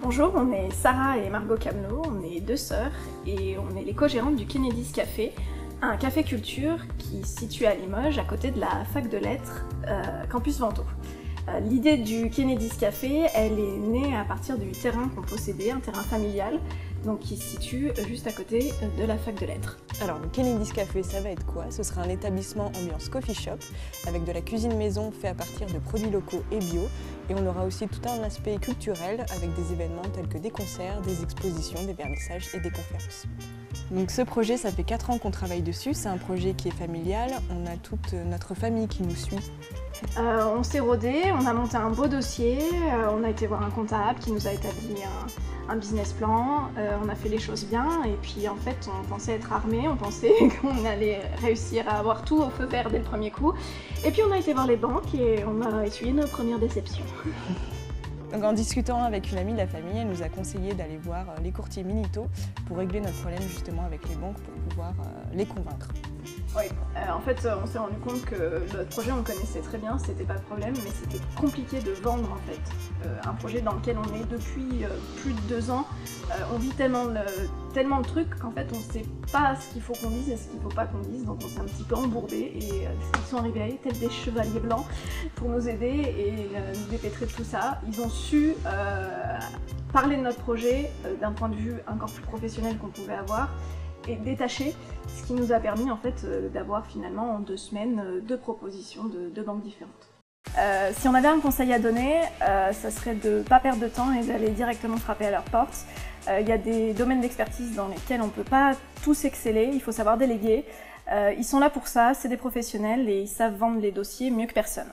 Bonjour, on est Sarah et Margot Camelot, on est deux sœurs et on est les co-gérantes du Kennedy's Café, un café culture qui se situe à Limoges, à côté de la fac de lettres, campus Vento. L'idée du Kennedy's Café, elle est née à partir du terrain qu'on possédait, un terrain familial, donc qui se situe juste à côté de la fac de lettres. Alors le Kennedy's Café, ça va être quoi? Ce sera un établissement ambiance coffee shop avec de la cuisine maison fait à partir de produits locaux et bio. Et on aura aussi tout un aspect culturel avec des événements tels que des concerts, des expositions, des vernissages et des conférences. Donc ce projet, ça fait 4 ans qu'on travaille dessus, c'est un projet qui est familial, on a toute notre famille qui nous suit. On s'est rodé, on a monté un beau dossier, on a été voir un comptable qui nous a établi un business plan, on a fait les choses bien et puis en fait on pensait être armé, on pensait qu'on allait réussir à avoir tout au feu vert dès le premier coup. Et puis on a été voir les banques et on a essuyé nos premières déceptions. Donc en discutant avec une amie de la famille, elle nous a conseillé d'aller voir les courtiers Minito pour régler notre problème justement avec les banques pour pouvoir les convaincre. Oui, en fait on s'est rendu compte que notre projet on le connaissait très bien, c'était pas le problème, mais c'était compliqué de vendre en fait. Un projet dans lequel on est depuis plus de 2 ans, on vit tellement de trucs qu'en fait on sait pas ce qu'il faut qu'on dise et ce qu'il faut pas qu'on dise, donc on s'est un petit peu embourbé et ils sont arrivés tels des chevaliers blancs pour nous aider et nous dépêtrer de tout ça. Ils ont su parler de notre projet d'un point de vue encore plus professionnel qu'on pouvait avoir et détaché, ce qui nous a permis en fait d'avoir finalement en 2 semaines 2 propositions de 2 banques différentes. Si on avait un conseil à donner, ça serait de ne pas perdre de temps et d'aller directement frapper à leur porte. Il y a des domaines d'expertise dans lesquels on ne peut pas tous exceller, il faut savoir déléguer. Ils sont là pour ça, c'est des professionnels et ils savent vendre les dossiers mieux que personne.